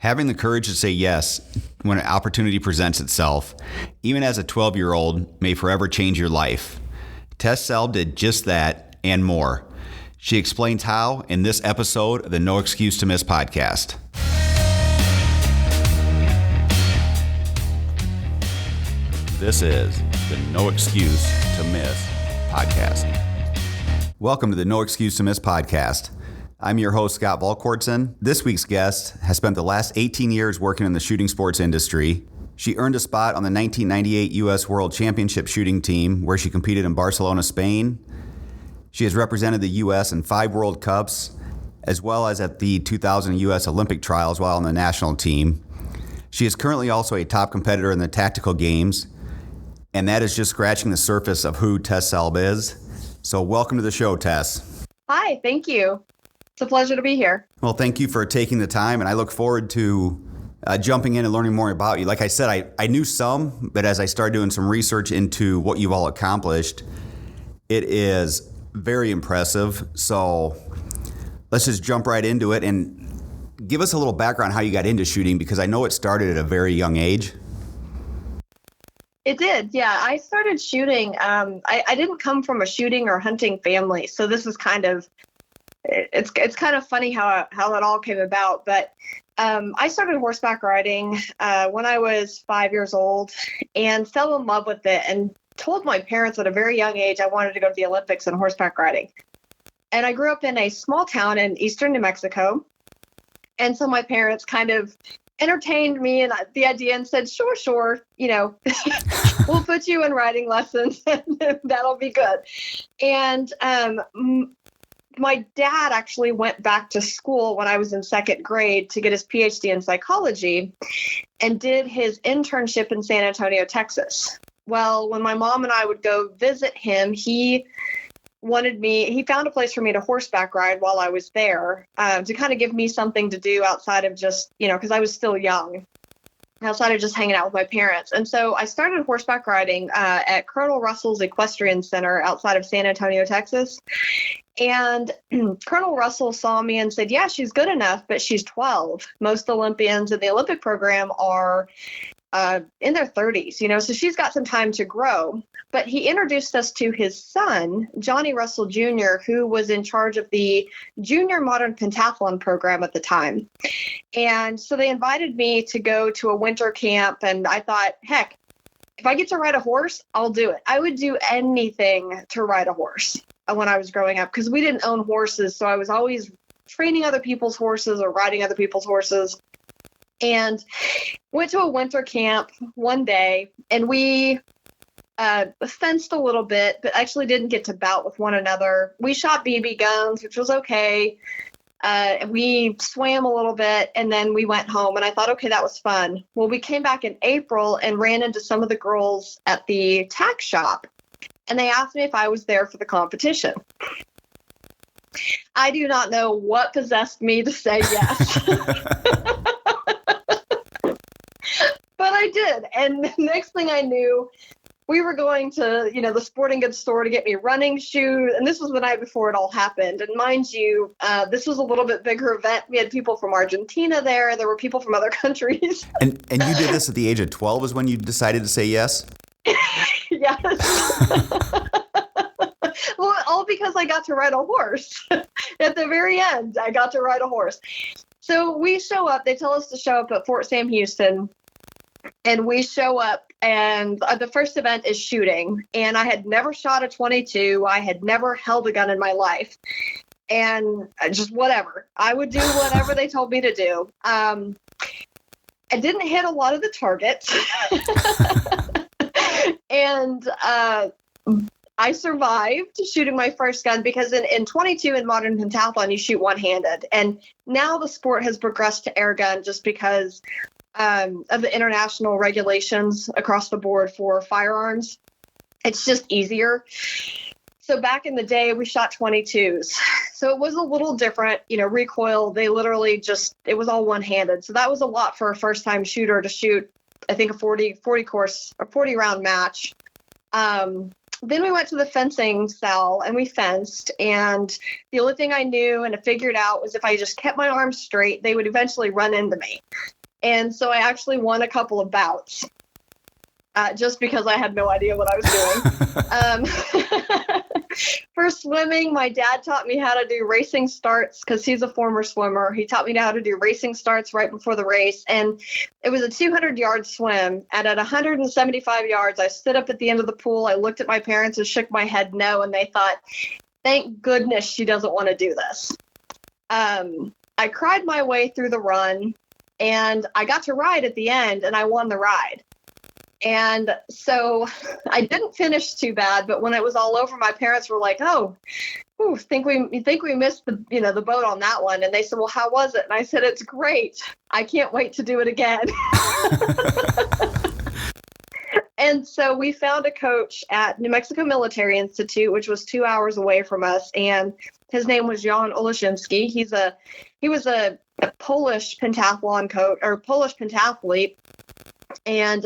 Having the courage to say yes when an opportunity presents itself, even as a 12-year-old, may forever change your life. Tes Salb did just that and more. She explains how in this episode of the No Excuse to Miss podcast. This is the No Excuse to Miss podcast. Welcome to the No Excuse to Miss podcast. I'm your host, Scott Valkortson. This week's guest has spent the last 18 years working in the shooting sports industry. She earned a spot on the 1998 U.S. World Championship shooting team, where she competed in Barcelona, Spain. She has represented the U.S. in 5 World Cups, as well as at the 2000 U.S. Olympic trials while on the national team. She is currently also a top competitor in the tactical games, and that is just scratching the surface of who Tes Salb is. So welcome to the show, Tes. Hi, thank you. It's a pleasure to be here. Well, thank you for taking the time, and I look forward to jumping in and learning more about you. Like I said, I knew some, but as I started doing some research into what you've all accomplished, it is very impressive. So let's just jump right into it and give us a little background how you got into shooting, because I know it started at a very young age. It did, yeah. I started shooting. I didn't come from a shooting or hunting family, so this is kind of it's kind of funny how it all came about. But I started horseback riding when I was 5 years old and fell in love with it and told my parents at a very young age I wanted to go to the Olympics in horseback riding. And I grew up in a small town in eastern New Mexico. And so my parents kind of entertained me and the idea and said, sure, we'll put you in riding lessons and that'll be good. And my dad actually went back to school when I was in second grade to get his PhD in psychology and did his internship in San Antonio, Texas. Well, when my mom and I would go visit him, he found a place for me to horseback ride while I was there to kind of give me something to do outside of just, because I was still young, outside of just hanging out with my parents. And so I started horseback riding at Colonel Russell's Equestrian Center outside of San Antonio, Texas. And Colonel Russell saw me and said, yeah, she's good enough, but she's 12. Most Olympians in the Olympic program are in their 30s, so she's got some time to grow. But he introduced us to his son, Johnny Russell Jr., who was in charge of the junior modern pentathlon program at the time. And so they invited me to go to a winter camp. And I thought, heck, if I get to ride a horse, I'll do it. I would do anything to ride a horse when I was growing up, because we didn't own horses. So I was always training other people's horses or riding other people's horses. And went to a winter camp one day, and we fenced a little bit, but actually didn't get to bout with one another. We shot BB guns, which was okay. We swam a little bit, and then we went home, and I thought, okay, that was fun. Well, we came back in April and ran into some of the girls at the tack shop, and they asked me if I was there for the competition. I do not know what possessed me to say yes. But I did. And the next thing I knew, we were going to, the sporting goods store to get me running shoes. And this was the night before it all happened. And mind you, this was a little bit bigger event. We had people from Argentina there. There were people from other countries. And you did this at the age of 12 is when you decided to say yes? Yes. Well, all because I got to ride a horse. At the very end, I got to ride a horse. So we show up. They tell us to show up at Fort Sam Houston. And we show up, and the first event is shooting. And I had never shot a .22. I had never held a gun in my life. And just whatever. I would do whatever they told me to do. I didn't hit a lot of the targets. And I survived shooting my first gun because in .22 in modern pentathlon, you shoot one-handed. And now the sport has progressed to air gun just because of the international regulations across the board for firearms. It's just easier. So back in the day, we shot .22s. So it was a little different, recoil. They literally it was all one-handed. So that was a lot for a first-time shooter to shoot, I think, a 40 round match. then we went to the fencing cell and we fenced. And the only thing I knew and I figured out was if I just kept my arms straight, they would eventually run into me. And so I actually won a couple of bouts just because I had no idea what I was doing. For swimming, my dad taught me how to do racing starts because he's a former swimmer. He taught me how to do racing starts right before the race. And it was a 200-yard swim. And at 175 yards, I stood up at the end of the pool. I looked at my parents and shook my head no. And they thought, thank goodness she doesn't want to do this. I cried my way through the run. And I got to ride at the end, and I won the ride. And so I didn't finish too bad, but when it was all over, my parents were like, "Oh, think we missed the boat on that one." And they said, "Well, how was it?" And I said, "It's great. I can't wait to do it again." And so we found a coach at New Mexico Military Institute, which was 2 hours away from us, and his name was Jan Oleszynski. He was a Polish pentathlon coach or Polish pentathlete. And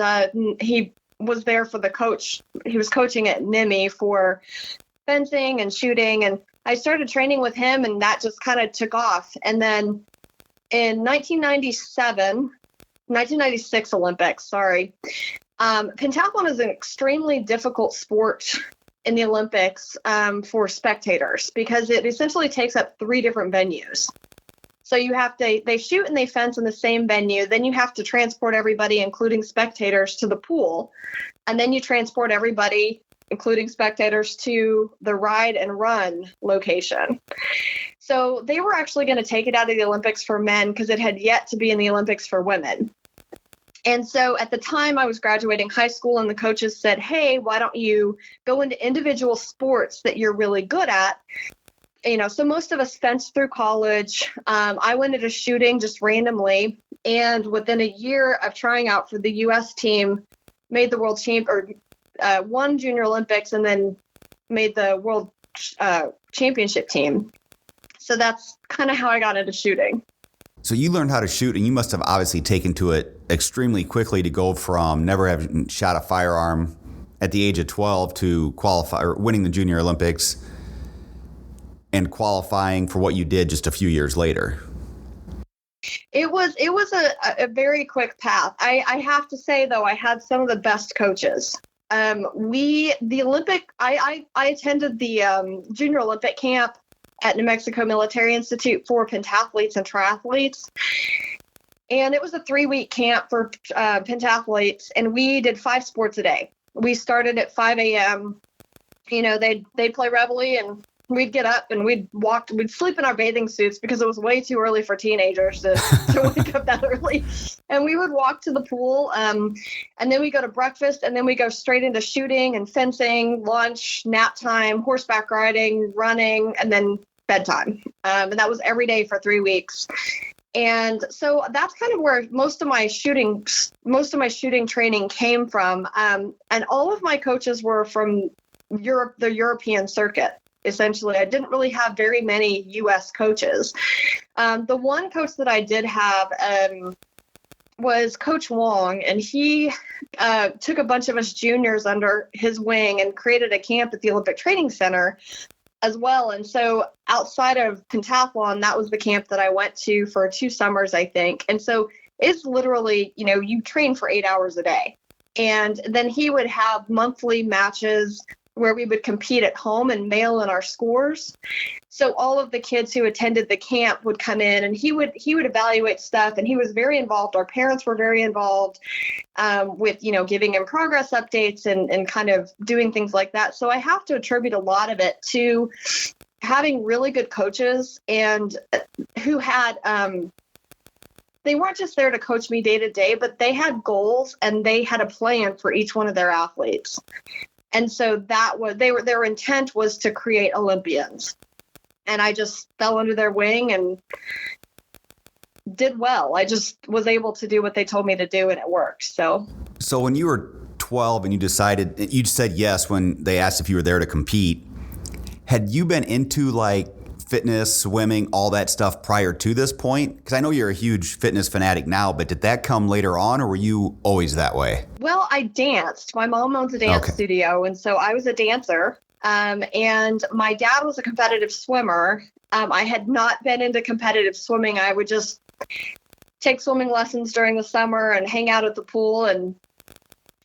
he was there for the coach. He was coaching at NIMI for fencing and shooting. And I started training with him, and that just kind of took off. And then in 1996 Olympics, pentathlon is an extremely difficult sport in the Olympics for spectators because it essentially takes up 3 different venues. So they shoot and they fence in the same venue. Then you have to transport everybody, including spectators, to the pool. And then you transport everybody, including spectators, to the ride and run location. So they were actually going to take it out of the Olympics for men because it had yet to be in the Olympics for women. And so at the time I was graduating high school, and the coaches said, "Hey, why don't you go into individual sports that you're really good at?" So most of us fenced through college. I went into shooting just randomly. And within a year of trying out for the U.S. team, made the world won Junior Olympics, and then made the world championship team. So that's kind of how I got into shooting. So you learned how to shoot, and you must have obviously taken to it extremely quickly to go from never having shot a firearm at the age of 12 to qualify or winning the Junior Olympics and qualifying for what you did just a few years later. It was a very quick path. I have to say, though, I had some of the best coaches. I attended the Junior Olympic camp at New Mexico Military Institute for pentathletes and triathletes. And it was a 3-week camp for pentathletes, and we did 5 sports a day. We started at 5 a.m. They'd play reveille, and we'd get up and we'd sleep in our bathing suits because it was way too early for teenagers to wake up that early. And we would walk to the pool, and then we go to breakfast, and then we go straight into shooting and fencing, lunch, nap time, horseback riding, running, and then bedtime. And that was every day for 3 weeks. And so that's kind of where most of my shooting training came from. And all of my coaches were from Europe, the European circuit. Essentially, I didn't really have very many U.S. coaches. The one coach that I did have was Coach Wong, and he took a bunch of us juniors under his wing and created a camp at the Olympic Training Center as well. And so outside of pentathlon, that was the camp that I went to for 2 summers, I think. And so it's literally, you train for 8 hours a day. And then he would have monthly matches where we would compete at home and mail in our scores. So all of the kids who attended the camp would come in, and he would evaluate stuff, and he was very involved. Our parents were very involved with, giving him progress updates and kind of doing things like that. So I have to attribute a lot of it to having really good coaches and who had, they weren't just there to coach me day to day, but they had goals and they had a plan for each one of their athletes. And so that was their intent was to create Olympians. And I just fell under their wing and did well. I just was able to do what they told me to do, and it worked. So when you were 12 and you said yes when they asked if you were there to compete, had you been into like fitness, swimming, all that stuff prior to this point? Because I know you're a huge fitness fanatic now, but did that come later on, or were you always that way? Well, I danced. My mom owns a dance studio, and so I was a dancer. And my dad was a competitive swimmer. I had not been into competitive swimming. I would just take swimming lessons during the summer and hang out at the pool, and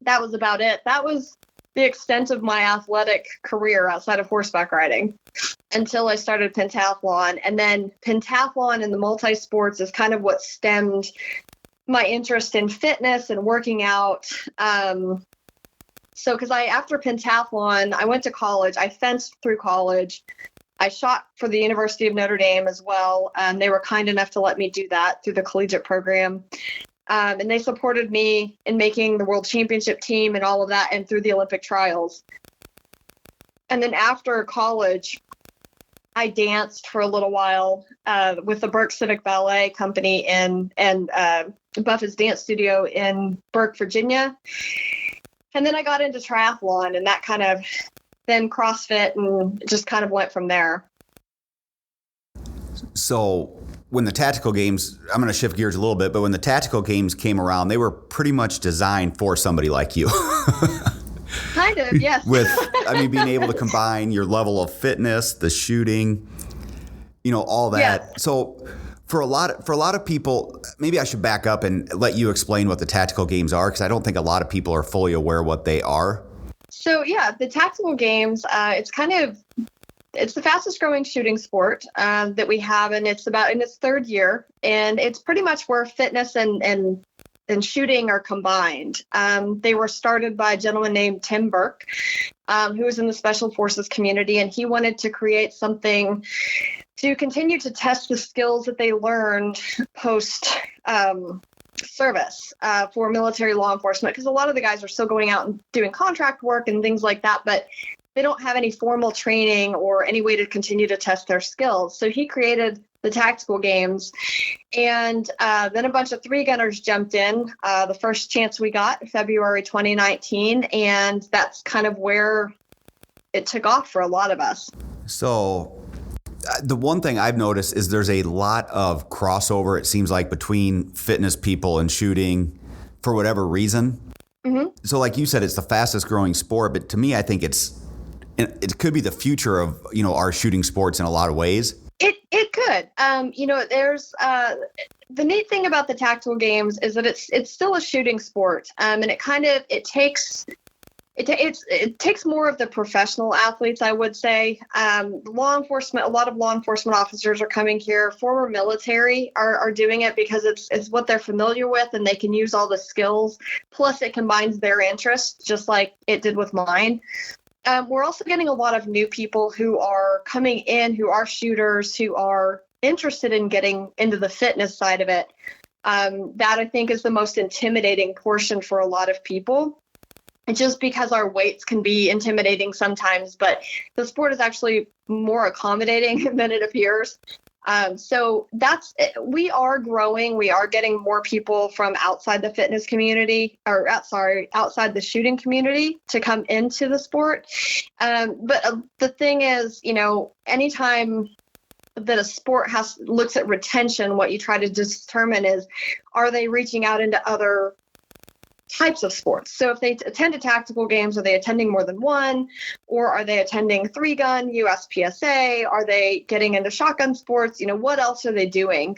that was about it. That was the extent of my athletic career outside of horseback riding until I started pentathlon. And then pentathlon and the multi-sports is kind of what stemmed my interest in fitness and working out. Because after pentathlon, I went to college. I fenced through college. I shot for the University of Notre Dame as well. They were kind enough to let me do that through the collegiate program. And they supported me in making the world championship team and all of that, and through the Olympic trials. And then after college, I danced for a little while with the Burke Civic Ballet Company and Buffett's Dance Studio in Burke, Virginia. And then I got into triathlon, and that kind of then CrossFit, and just kind of went from there. So when the tactical games, I'm going to shift gears a little bit, but when the tactical games came around, they were pretty much designed for somebody like you. Kind of, yes. Being able to combine your level of fitness, the shooting, all that. Yes. So for a lot of people, maybe I should back up and let you explain what the tactical games are, because I don't think a lot of people are fully aware what they are. So yeah, the tactical games, it's the fastest growing shooting sport that we have, and it's about in its third year, and it's pretty much where fitness and shooting are combined. They were started by a gentleman named Tim Burke, who was in the Special Forces community, and he wanted to create something to continue to test the skills that they learned post service for military law enforcement, because a lot of the guys are still going out and doing contract work and things like that, but they don't have any formal training or any way to continue to test their skills. So he created the tactical games, and then a bunch of three-gunners jumped in the first chance we got, February 2019, and that's kind of where it took off for a lot of us. So the one thing I've noticed is there's a lot of crossover, it seems like, between fitness people and shooting for whatever reason. Mm-hmm. So like you said, it's the fastest growing sport, but to me, I think it could be the future of, our shooting sports in a lot of ways. It could. There's the neat thing about the tactical games is that it's still a shooting sport. And it takes more of the professional athletes, I would say. Law enforcement, a lot of law enforcement officers are coming here. Former military are doing it because it's what they're familiar with, and they can use all the skills. Plus, it combines their interests, just like it did with mine. We're also getting a lot of new people who are coming in, who are shooters, who are interested in getting into the fitness side of it. That I think is the most intimidating portion for a lot of people. Just because our weights can be intimidating sometimes, but the sport is actually more accommodating than it appears. So we are growing. We are getting more people from outside the fitness community, outside the shooting community to come into the sport. But the thing is, anytime that a sport looks at retention, what you try to determine is, are they reaching out into other types of sports? So if they attend a tactical games, are they attending more than one, or are they attending 3-gun USPSA? Are they getting into shotgun sports? What else are they doing?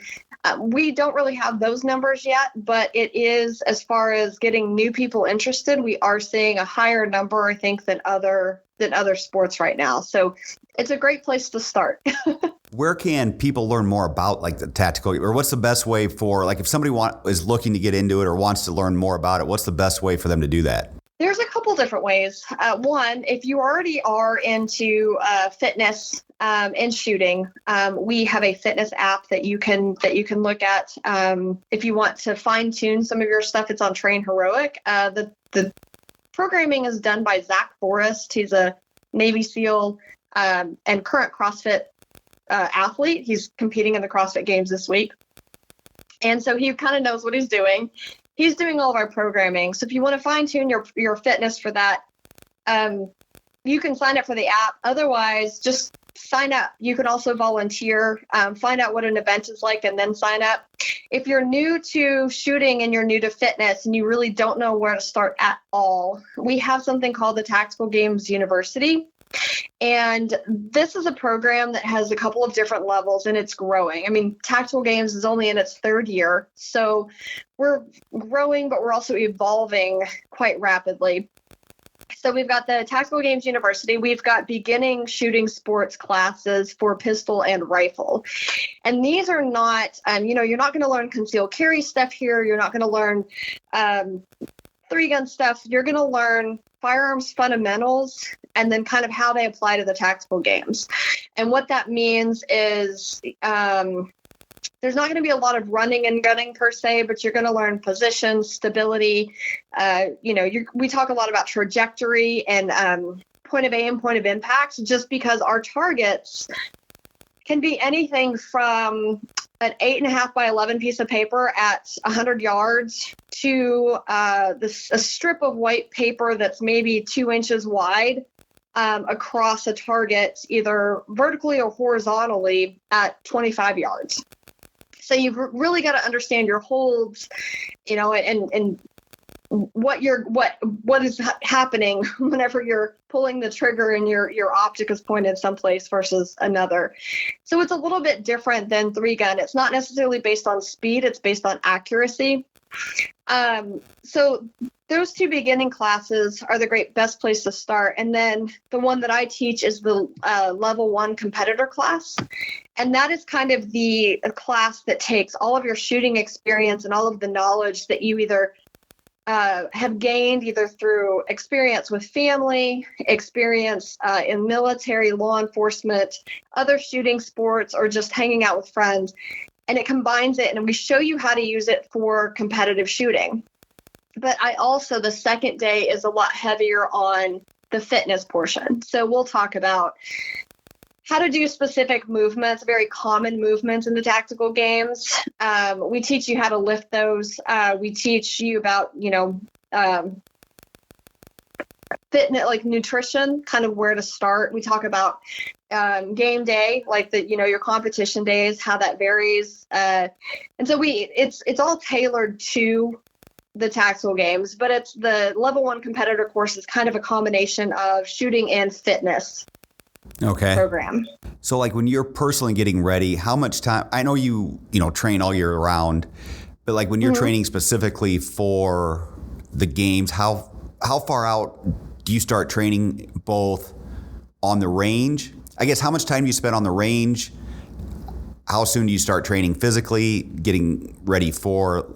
We don't really have those numbers yet, but it is, as far as getting new people interested, we are seeing a higher number, I think, than other sports right now. So it's a great place to start. Where can people learn more about the tactical, or what's the best way for, if somebody is looking to get into it or wants to learn more about it, what's the best way for them to do that? There's a couple different ways. One, if you already are into fitness and shooting, we have a fitness app that you can look at. If you want to fine tune some of your stuff, it's on Train Heroic. The programming is done by Zach Forrest. He's a Navy SEAL and current CrossFit athlete. He's competing in the CrossFit Games this week. And so he kind of knows what he's doing. He's doing all of our programming. So if you want to fine tune your fitness for that, you can sign up for the app. Otherwise, just sign up. You can also volunteer, find out what an event is like, and then sign up. If you're new to shooting and you're new to fitness and you really don't know where to start at all, we have something called the Tactical Games University. And this is a program that has a couple of different levels, and it's growing. I mean, Tactical Games is only in its third year, so we're growing, but we're also evolving quite rapidly. So we've got the Tactical Games University. We've got beginning shooting sports classes for pistol and rifle. And these are not, you're not going to learn concealed carry stuff here. You're not going to learn three-gun stuff. You're going to learn firearms fundamentals and then kind of how they apply to the tactical games. And what that means is there's not going to be a lot of running and gunning per se, but you're going to learn position, stability. We talk a lot about trajectory and point of aim, point of impact, just because our targets can be anything from an 8.5 by 11 piece of paper at 100 yards to a strip of white paper that's maybe 2 inches wide across a target, either vertically or horizontally at 25 yards. So you've really got to understand your holds, and what is happening whenever you're pulling the trigger and your optic is pointed someplace versus another. So it's a little bit different than 3-gun. It's not necessarily based on speed, it's based on accuracy. So those two beginning classes are the best place to start. And then the one that I teach is the level 1 competitor class. And that is kind of the class that takes all of your shooting experience and all of the knowledge that you either have gained either through experience with family, experience in military, law enforcement, other shooting sports, or just hanging out with friends. And it combines it, and we show you how to use it for competitive shooting. But the second day is a lot heavier on the fitness portion. So we'll talk about how to do specific movements, very common movements in the tactical games. We teach you how to lift those. We teach you about, fitness, like nutrition, kind of where to start. We talk about game day, like your competition days, how that varies. And so it's all tailored to the tactical games, but it's the level 1 competitor course is kind of a combination of shooting and fitness. Okay. Program. So like when you're personally getting ready, how much time, I know you train all year round, but like when you're training specifically for the games, how far out do you start training both on the range? I guess how much time do you spend on the range? How soon do you start training physically, getting ready for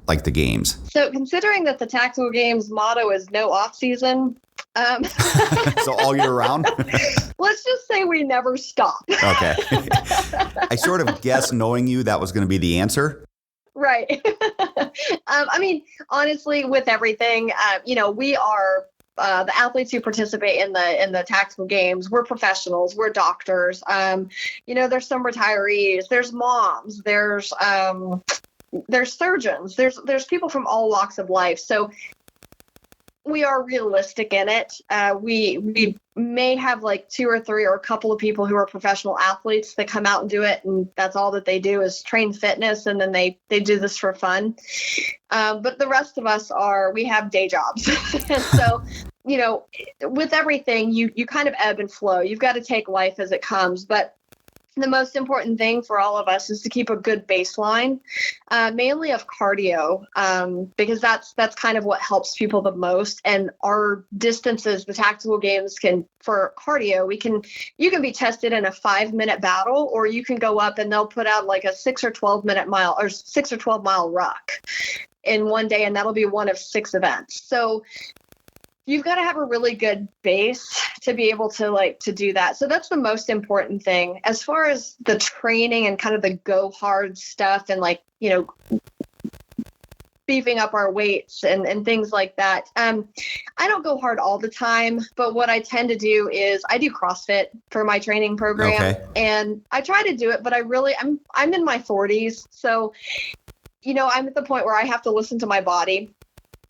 like the games? So considering that the tactical games motto is no off season, so all year round? Let's just say we never stop. Okay. I sort of guessed, knowing you, that was going to be the answer. Right. Honestly, with everything, we are the athletes who participate in the tactical games. We're professionals. We're doctors. There's some retirees. There's moms. There's surgeons. There's people from all walks of life. So we are realistic in it. We may have like 2 or 3 or a couple of people who are professional athletes that come out and do it, and that's all that they do is train fitness, and then they do this for fun. But the rest of us we have day jobs. And so, with everything, you kind of ebb and flow. You've got to take life as it comes. But the most important thing for all of us is to keep a good baseline, mainly of cardio, because that's kind of what helps people the most. And our distances, the tactical games for cardio, you can be tested in a 5-minute battle, or you can go up and they'll put out like a 6 or 12 mile ruck in one day, and that'll be one of 6 events. So you've got to have a really good base to be able to do that. So that's the most important thing. As far as the training and kind of the go hard stuff and beefing up our weights and things like that. I don't go hard all the time, but what I tend to do is I do CrossFit for my training program. Okay. And I try to do it, but I'm in my 40s. So, I'm at the point where I have to listen to my body.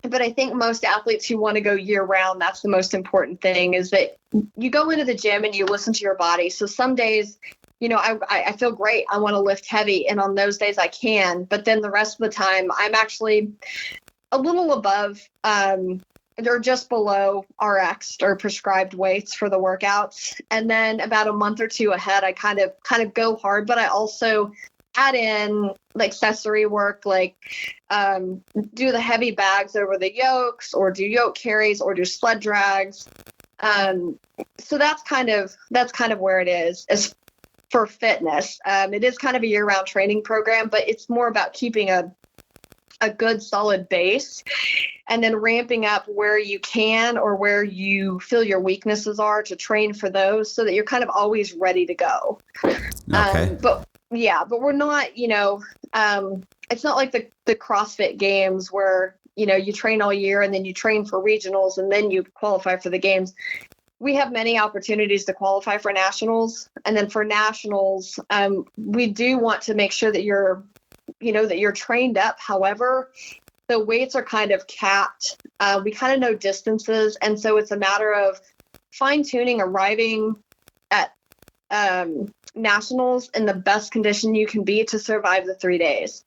But I think most athletes who want to go year round, that's the most important thing, is that you go into the gym and you listen to your body. So some days, I feel great. I want to lift heavy. And on those days I can, but then the rest of the time I'm actually a little above, or just below RX or prescribed weights for the workouts. And then about a month or two ahead, I kind of go hard, but I also add in like accessory work, like do the heavy bags over the yokes, or do yoke carries, or do sled drags. So that's kind of where it is as for fitness. It is kind of a year-round training program, but it's more about keeping a good solid base and then ramping up where you can or where you feel your weaknesses are to train for those, so that you're kind of always ready to go. Okay. But we're not, it's not like the CrossFit games where, you train all year and then you train for regionals and then you qualify for the games. We have many opportunities to qualify for nationals. And then for nationals, we do want to make sure that you're trained up. However, the weights are kind of capped. We kind of know distances. And so it's a matter of fine tuning, arriving at nationals in the best condition you can be to survive the 3 days.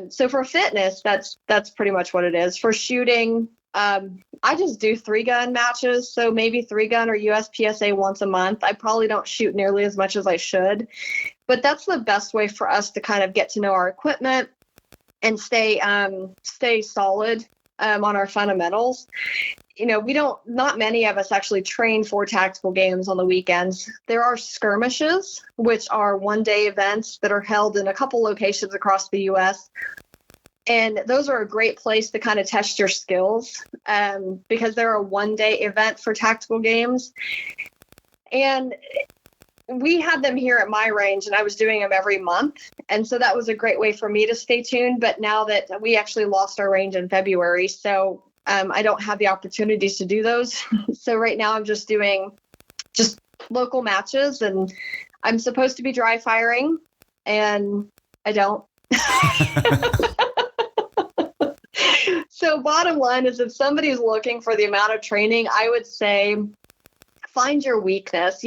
So for fitness, that's pretty much what it is. For shooting, I just do 3-gun matches. So maybe 3-gun or USPSA once a month. I probably don't shoot nearly as much as I should, but that's the best way for us to kind of get to know our equipment and stay solid on our fundamentals. Not many of us actually train for tactical games on the weekends. There are skirmishes, which are 1-day events that are held in a couple locations across the U.S. And those are a great place to kind of test your skills, because they're a 1-day event for tactical games. And we had them here at my range, and I was doing them every month. And so that was a great way for me to stay tuned. But now that we actually lost our range in February, so I don't have the opportunities to do those. So right now I'm just doing just local matches, and I'm supposed to be dry firing, and I don't. So bottom line is, if somebody's looking for the amount of training, I would say find your weakness.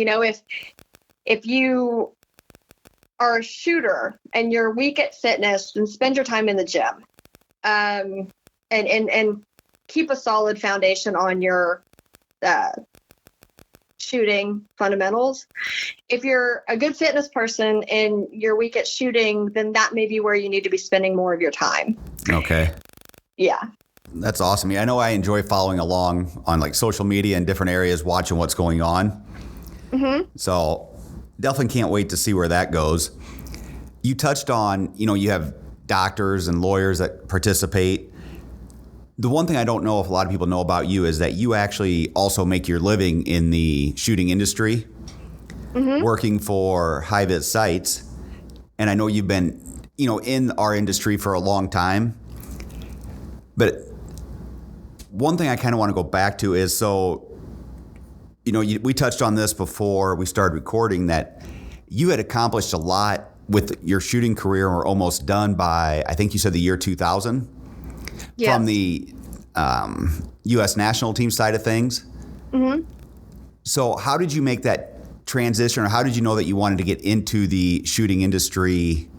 If you are a shooter and you're weak at fitness, then spend your time in the gym, and keep a solid foundation on your shooting fundamentals. If you're a good fitness person and you're weak at shooting, then that may be where you need to be spending more of your time. Okay. Yeah. That's awesome. I know I enjoy following along on like social media and different areas, watching what's going on. Mm-hmm. So definitely can't wait to see where that goes. You touched on, you have doctors and lawyers that participate. The one thing I don't know if a lot of people know about you is that you actually also make your living in the shooting industry, mm-hmm. working for high-vis sites. And I know you've been, in our industry for a long time. But one thing I kind of want to go back to is, we touched on this before we started recording, that you had accomplished a lot with your shooting career and were almost done by, I think you said the year 2000. Yes. From the U.S. national team side of things. Mm-hmm. So how did you make that transition, or how did you know that you wanted to get into the shooting industry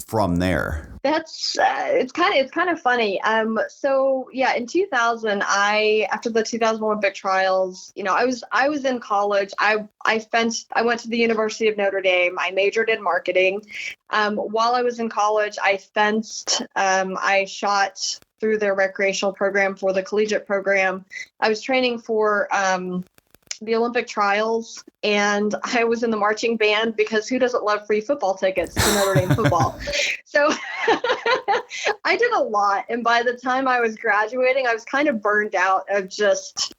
from there? That's it's kind of funny. So yeah, in 2000, after the 2000 Olympic trials, I was in college. I went to the University of Notre Dame. I majored in marketing. While I was in college, I fenced. I shot through their recreational program for the collegiate program. I was training for the Olympic trials, and I was in the marching band, because who doesn't love free football tickets to Notre Dame football? So I did a lot. And by the time I was graduating, I was kind of burned out of just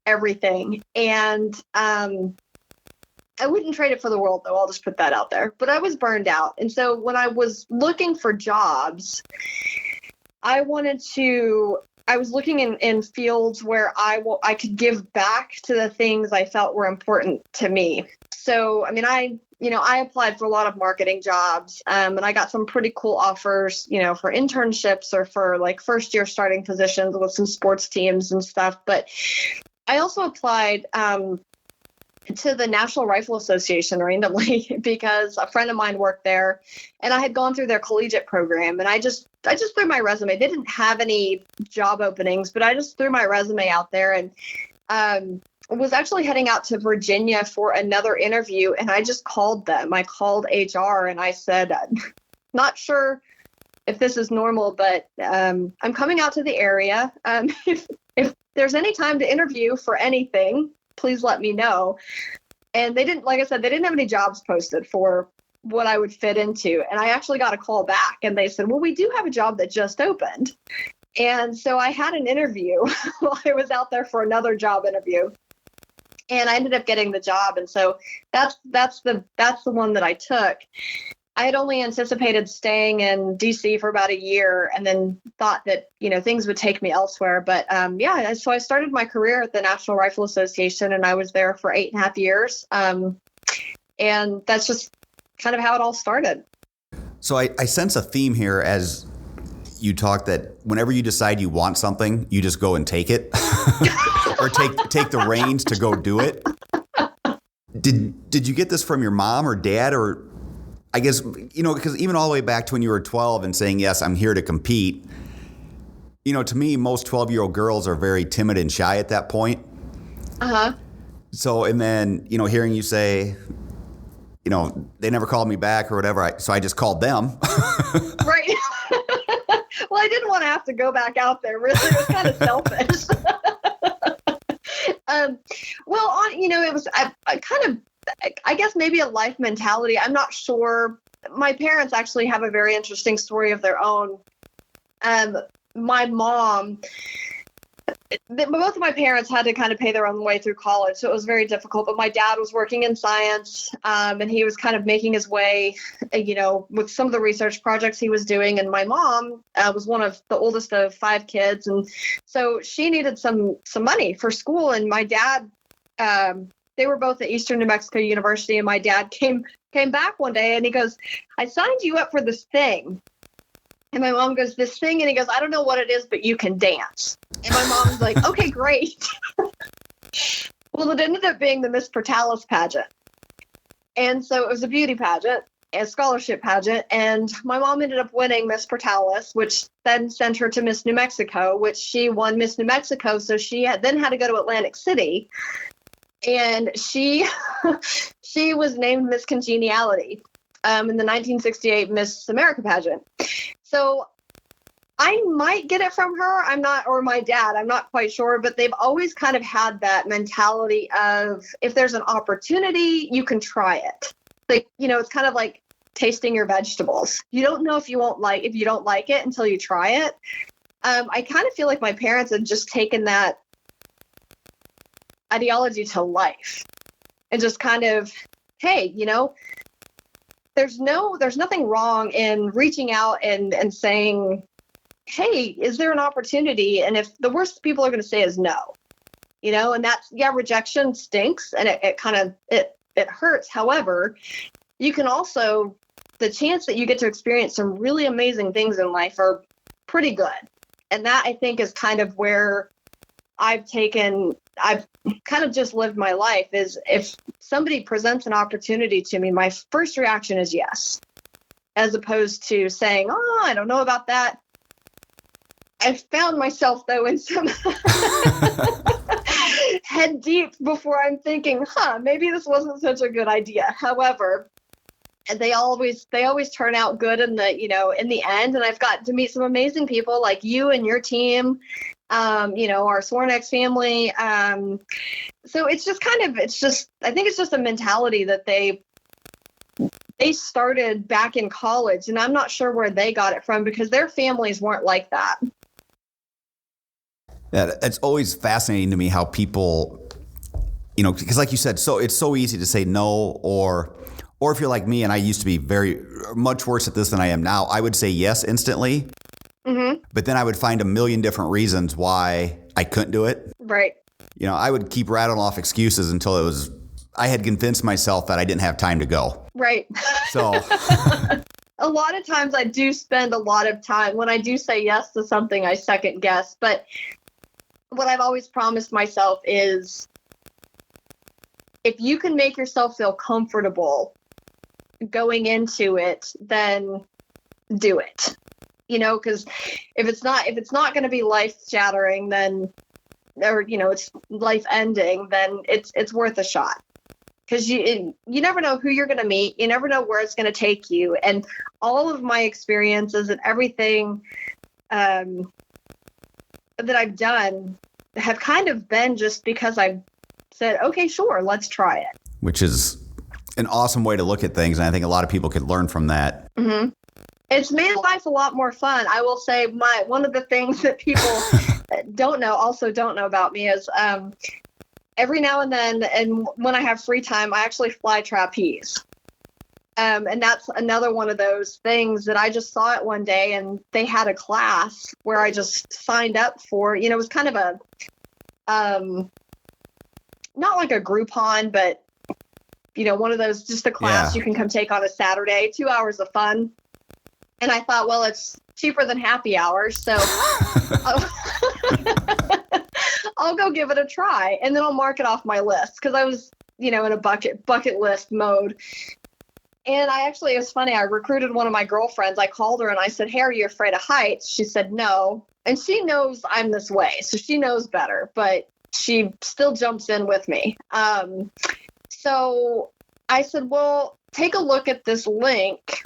everything. And I wouldn't trade it for the world, though. I'll just put that out there. But I was burned out. And so when I was looking for jobs, I was looking in fields where I could give back to the things I felt were important to me. So, I I applied for a lot of marketing jobs, and I got some pretty cool offers, for internships or for like first year starting positions with some sports teams and stuff. But I also applied to the National Rifle Association randomly because a friend of mine worked there, and I had gone through their collegiate program, and I just threw my resume. They didn't have any job openings, but I just threw my resume out there, and was actually heading out to Virginia for another interview, and I just called them. I called HR and I said, not sure if this is normal, but I'm coming out to the area. If there's any time to interview for anything, please let me know. And they didn't, like I said, they didn't have any jobs posted for what I would fit into. And I actually got a call back, and they said, well, we do have a job that just opened. And so I had an interview while I was out there for another job interview. And I ended up getting the job. And so that's the one that I took. I had only anticipated staying in DC for about a year, and then thought that, things would take me elsewhere. But so I started my career at the National Rifle Association, and I was there for 8.5 years. And that's just kind of how it all started. So I sense a theme here as you talk, that whenever you decide you want something, you just go and take it. Or take the reins to go do it. Did you get this from your mom or dad? Or I guess, because even all the way back to when you were 12 and saying, yes, I'm here to compete, to me, most 12-year-old girls are very timid and shy at that point. Uh-huh. So, and then, hearing you say, they never called me back or whatever, so I just called them. Right. Well, I didn't want to have to go back out there. Really, it was kind of selfish. It was I guess maybe a life mentality. I'm not sure. My parents actually have a very interesting story of their own. My mom, both of my parents had to kind of pay their own way through college, so it was very difficult. But my dad was working in science, and he was kind of making his way, with some of the research projects he was doing. And my mom was one of the oldest of 5 kids, and so she needed some money for school. And my dad, they were both at Eastern New Mexico University, and my dad came back one day and he goes, I signed you up for this thing. And my mom goes, this thing? And he goes, I don't know what it is, but you can dance. And my mom's like, okay, great. Well, it ended up being the Miss Portales pageant. And so it was a beauty pageant, a scholarship pageant. And my mom ended up winning Miss Portales, which then sent her to Miss New Mexico, which she won Miss New Mexico. So she then had to go to Atlantic City. And she was named Miss Congeniality in the 1968 Miss America pageant. So I might get it from her. Or my dad, I'm not quite sure, but they've always kind of had that mentality of, if there's an opportunity, you can try it. Like, it's kind of like tasting your vegetables. You don't know if you don't like it until you try it. I kind of feel like my parents had just taken that ideology to life and just kind of, hey, there's nothing wrong in reaching out and saying, hey, is there an opportunity? And if the worst people are going to say is no, and that's, rejection stinks, and it hurts. However, you can also, the chance that you get to experience some really amazing things in life are pretty good. And that, I think, is kind of where I've kind of just lived my life, is if somebody presents an opportunity to me, my first reaction is yes, as opposed to saying, oh, I don't know about that. I found myself, though, in some head deep before I'm thinking, maybe this wasn't such a good idea. However, they always turn out good in the end. And I've got to meet some amazing people like you and your team, our Swornex family. So it's just I think it's just a mentality that they started back in college, and I'm not sure where they got it from, because their families weren't like that. Yeah, it's always fascinating to me how people, because like you said, so it's so easy to say no, or if you're like me, and I used to be very much worse at this than I am now, I would say yes instantly. Mm-hmm. But then I would find a million different reasons why I couldn't do it. Right. I would keep rattling off excuses until it was I had convinced myself that I didn't have time to go. Right. So a lot of times I do spend a lot of time when I do say yes to something, I second guess. But what I've always promised myself is if you can make yourself feel comfortable going into it, then do it. Because if it's not going to be life shattering, then, or, it's life ending, then it's worth a shot. Because you never know who you're going to meet. You never know where it's going to take you. And all of my experiences and everything that I've done have kind of been just because I've said, okay, sure, let's try it. Which is an awesome way to look at things. And I think a lot of people could learn from that. Mm-hmm. It's made life a lot more fun. I will say one of the things that people don't know about me is every now and then, and when I have free time, I actually fly trapeze. And that's another one of those things that I just saw it one day, and they had a class where I just signed up for, it was kind of a, not like a Groupon, but, one of those, just a class you can come take on a Saturday, 2 hours of fun. And I thought, well, it's cheaper than happy hours, so I'll go give it a try, and then I'll mark it off my list because I was, in a bucket list mode. And it was funny. I recruited one of my girlfriends. I called her and I said, "Hey, are you afraid of heights?" She said, "No." And she knows I'm this way, so she knows better, but she still jumps in with me. So I said, "Well, take a look at this link.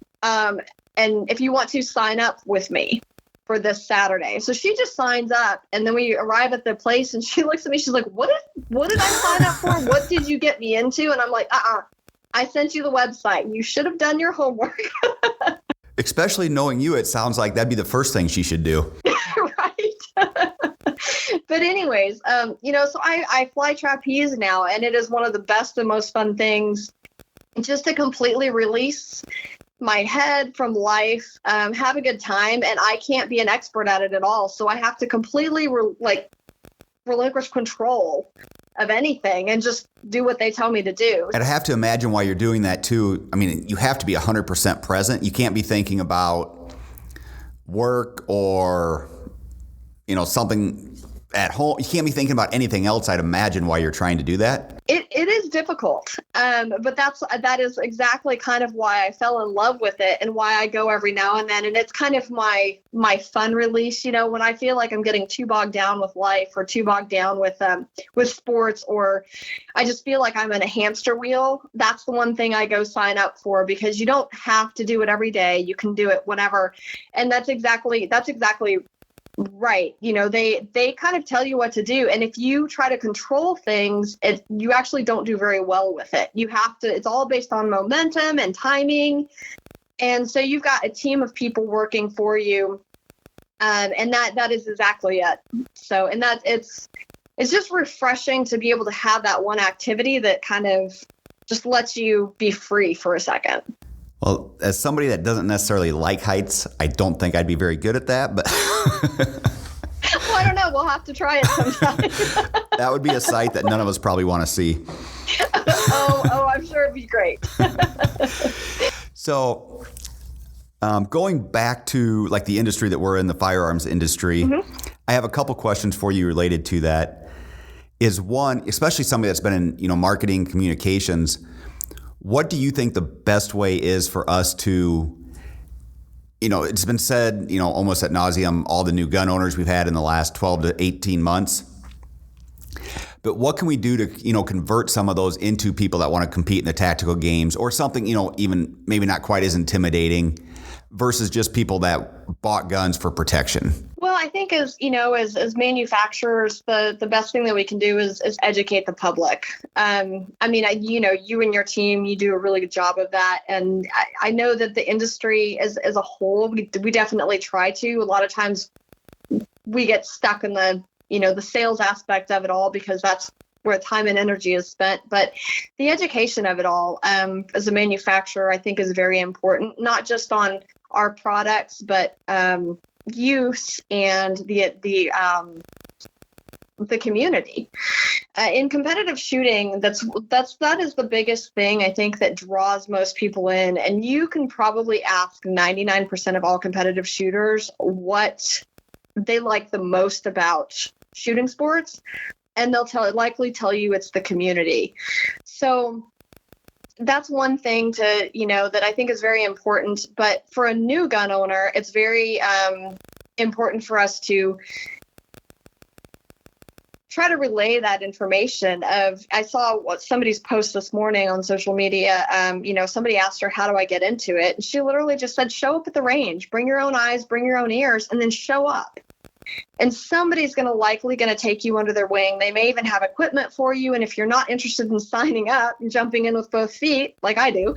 And if you want to sign up with me for this Saturday." So she just signs up, and then we arrive at the place and she looks at me. She's like, what did I sign up for? What did you get me into? And I'm like, I sent you the website. You should have done your homework. Especially knowing you, it sounds like that'd be the first thing she should do. Right. But anyways, so I fly trapeze now, and it is one of the best and most fun things just to completely release my head from life, have a good time. And I can't be an expert at it at all. So I have to completely relinquish control of anything and just do what they tell me to do. And I have to imagine while you're doing that too, I mean, you have to be 100% present. You can't be thinking about work or, something at home. You can't be thinking about anything else, I'd imagine, while you're trying to do that. It is difficult, but that is exactly kind of why I fell in love with it and why I go every now and then. And it's kind of my fun release. When I feel like I'm getting too bogged down with life or too bogged down with sports, or I just feel like I'm in a hamster wheel. That's the one thing I go sign up for, because you don't have to do it every day. You can do it whenever, and that's exactly right. They kind of tell you what to do. And if you try to control things, you actually don't do very well with it. You have to, it's all based on momentum and timing. And so you've got a team of people working for you. And that is exactly it. So, and it's just refreshing to be able to have that one activity that kind of just lets you be free for a second. Well, as somebody that doesn't necessarily like heights, I don't think I'd be very good at that, but well, I don't know. We'll have to try it sometime. That would be a sight that none of us probably want to see. Oh, I'm sure it'd be great. So, going back to like the industry that we're in, the firearms industry, mm-hmm. I have a couple questions for you related to that. Is one, especially somebody that's been in, marketing, communications, what do you think the best way is for us to, it's been said, almost ad nauseum, all the new gun owners we've had in the last 12 to 18 months. But what can we do to, convert some of those into people that want to compete in the tactical games, or something, even maybe not quite as intimidating, versus just people that bought guns for protection? Well, I think as manufacturers, the best thing that we can do is educate the public. You and your team, you do a really good job of that. And I know that the industry as a whole, we definitely try to. A lot of times we get stuck in the sales aspect of it all, because that's where time and energy is spent. But the education of it all, as a manufacturer, I think is very important, not just on our products, but use and the the community. In competitive shooting, that is the biggest thing I think that draws most people in. And you can probably ask 99% of all competitive shooters what they like the most about shooting sports, and they'll likely tell you it's the community. So that's one thing to, that I think is very important. But for a new gun owner, it's very important for us to try to relay that information. I saw somebody's post this morning on social media. Somebody asked her, how do I get into it? And she literally just said, show up at the range, bring your own eyes, bring your own ears, and then show up. And somebody's likely going to take you under their wing. They may even have equipment for you. And if you're not interested in signing up and jumping in with both feet, like I do,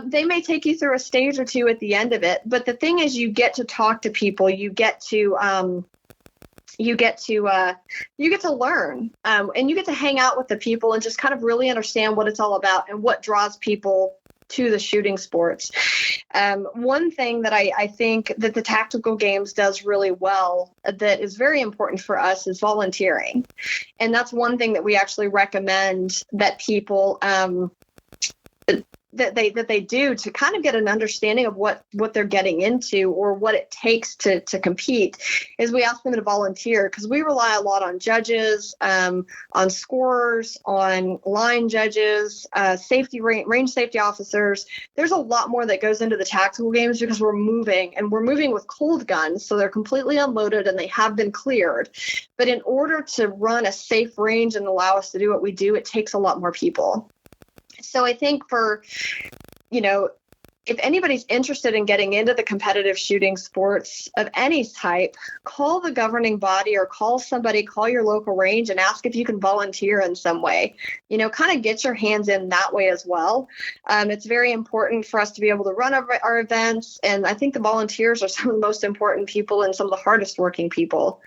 they may take you through a stage or two at the end of it. But the thing is, you get to talk to people. You get to learn, and you get to hang out with the people and just kind of really understand what it's all about and what draws people to the shooting sports. One thing that I think that the tactical games does really well that is very important for us is volunteering. And that's one thing that we actually recommend that people that they do to kind of get an understanding of what they're getting into or what it takes to compete, is we ask them to volunteer, because we rely a lot on judges, on scorers, on line judges, range safety officers. There's a lot more that goes into the tactical games because we're moving with cold guns, so they're completely unloaded and they have been cleared. But in order to run a safe range and allow us to do what we do, it takes a lot more people. So I think if anybody's interested in getting into the competitive shooting sports of any type, call the governing body or call your local range and ask if you can volunteer in some way. Kind of get your hands in that way as well. It's very important for us to be able to run our events. And I think the volunteers are some of the most important people and some of the hardest working people.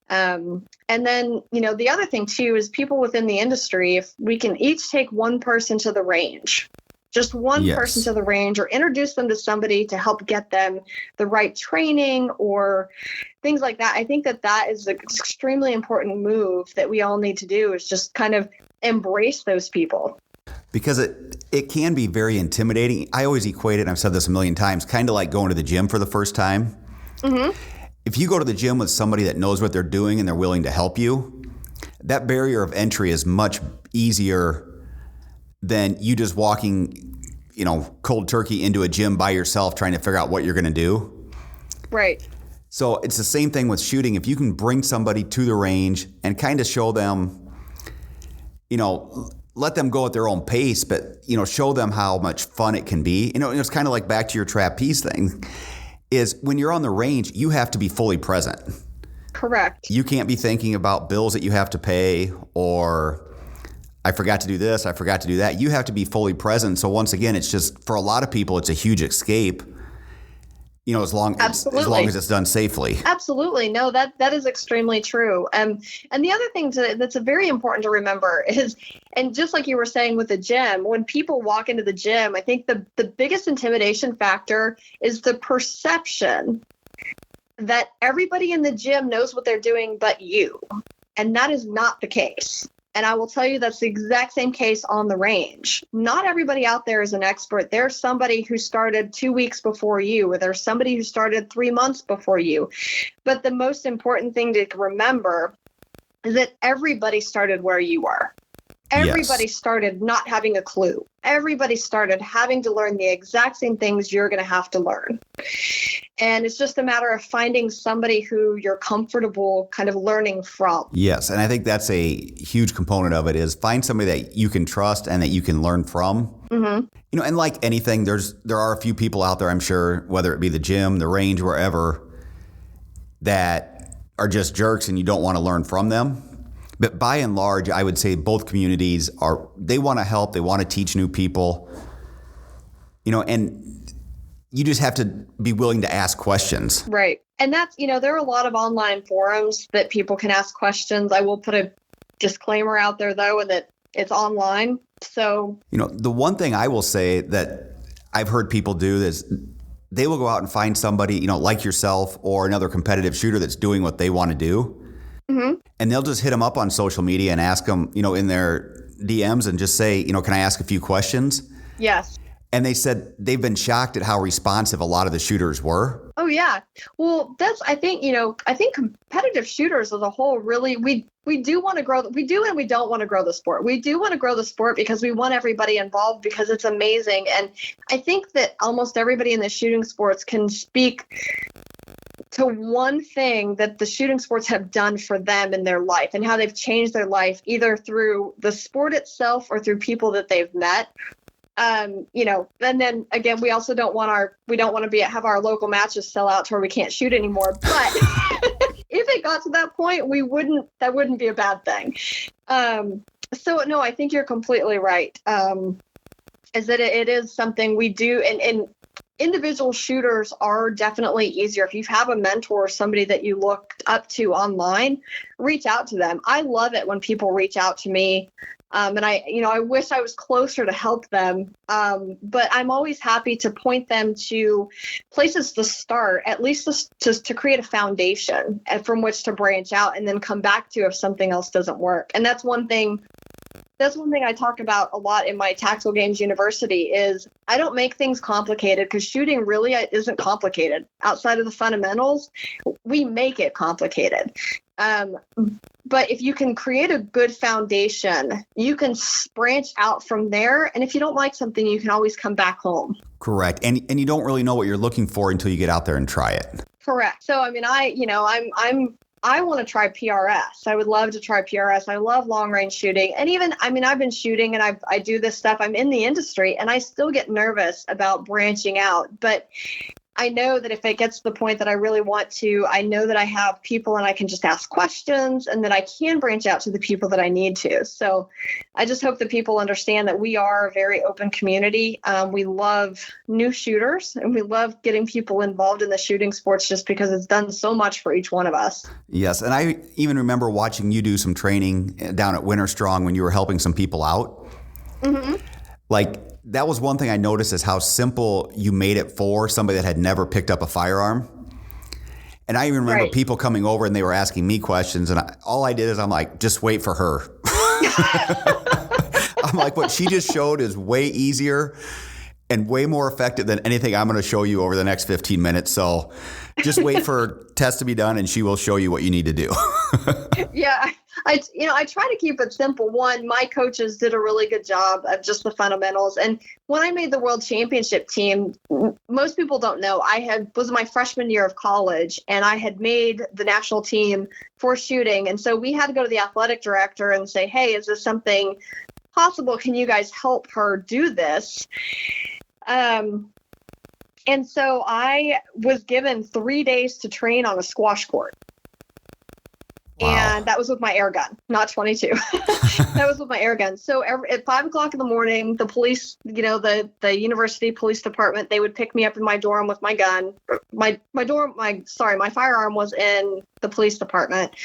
And then, the other thing too is people within the industry, if we can each take one person to the range, just one person to the range, or introduce them to somebody to help get them the right training or things like that. I think that is an extremely important move that we all need to do, is just kind of embrace those people. Because it can be very intimidating. I always equate it, and I've said this a million times, kind of like going to the gym for the first time. Mm-hmm. If you go to the gym with somebody that knows what they're doing and they're willing to help you, that barrier of entry is much easier than you just walking, cold turkey into a gym by yourself trying to figure out what you're going to do. Right. So it's the same thing with shooting. If you can bring somebody to the range and kind of show them, let them go at their own pace, but, show them how much fun it can be. It's kind of like back to your trapeze thing, is when you're on the range, you have to be fully present. Correct. You can't be thinking about bills that you have to pay, or I forgot to do this, I forgot to do that. You have to be fully present. So once again, it's just, for a lot of people, it's a huge escape, as long as it's done safely. Absolutely. No, that is extremely true. And the other thing that's very important to remember is, and just like you were saying with the gym, when people walk into the gym, I think the biggest intimidation factor is the perception that everybody in the gym knows what they're doing but you. And that is not the case. And I will tell you that's the exact same case on the range. Not everybody out there is an expert. There's somebody who started 2 weeks before you, or there's somebody who started 3 months before you. But the most important thing to remember is that everybody started where you were. Everybody started not having a clue. Everybody started having to learn the exact same things you're going to have to learn. And it's just a matter of finding somebody who you're comfortable kind of learning from. Yes. And I think that's a huge component of it, is find somebody that you can trust and that you can learn from. Mm-hmm. And like anything, there are a few people out there, I'm sure, whether it be the gym, the range, wherever, that are just jerks and you don't want to learn from them. But by and large, I would say both communities they want to help. They want to teach new people, and you just have to be willing to ask questions. Right. And that's, there are a lot of online forums that people can ask questions. I will put a disclaimer out there, though, that it's online. So, the one thing I will say that I've heard people do is they will go out and find somebody, like yourself or another competitive shooter that's doing what they want to do. Mm-hmm. And they'll just hit them up on social media and ask them, in their DMs and just say, can I ask a few questions? Yes. And they said they've been shocked at how responsive a lot of the shooters were. Oh, yeah. Well, I think competitive shooters as a whole, really, we do want to grow. We do and we don't want to grow the sport. We do want to grow the sport because we want everybody involved because it's amazing. And I think that almost everybody in the shooting sports can speak to one thing that the shooting sports have done for them in their life and how they've changed their life, either through the sport itself or through people that they've met. And then again, we also don't want to have our local matches sell out to where we can't shoot anymore. But if it got to that point, that wouldn't be a bad thing. So no, I think you're completely right. Is that it is something we do, and individual shooters are definitely easier. If you have a mentor or somebody that you looked up to online, reach out to them. I love it when people reach out to me. And I wish I was closer to help them. But I'm always happy to point them to places to start, at least to create a foundation and from which to branch out and then come back to if something else doesn't work. And that's one thing I talk about a lot in my Tactical Games University is I don't make things complicated because shooting really isn't complicated. Outside of the fundamentals, we make it complicated. But if you can create a good foundation, you can branch out from there. And if you don't like something, you can always come back home. Correct. And you don't really know what you're looking for until you get out there and try it. Correct. So, I want to try PRS. I would love to try PRS. I love long range shooting. And even, I've been shooting and I do this stuff. I'm in the industry and I still get nervous about branching out. But I know that if it gets to the point that I really want to, I know that I have people and I can just ask questions and that I can branch out to the people that I need to. So I just hope that people understand that we are a very open community. We love new shooters and we love getting people involved in the shooting sports just because it's done so much for each one of us. Yes. And I even remember watching you do some training down at Winter Strong when you were helping some people out. Mm-hmm. That was one thing I noticed is how simple you made it for somebody that had never picked up a firearm. And I even remember people coming over and they were asking me questions. And all I did is I'm like, just wait for her. I'm like, what she just showed is way easier and way more effective than anything I'm going to show you over the next 15 minutes. So just wait for her test to be done and she will show you what you need to do. Yeah. I try to keep it simple. One, my coaches did a really good job of just the fundamentals. And when I made the world championship team, most people don't know, was my freshman year of college and I had made the national team for shooting. And so we had to go to the athletic director and say, hey, is this something possible? Can you guys help her do this? And so I was given 3 days to train on a squash court. Wow. And that was with my air gun, not 22. That was with my air gun. So at 5:00 in the morning, the police, the university police department, they would pick me up in my dorm with my gun. My firearm was in the police department.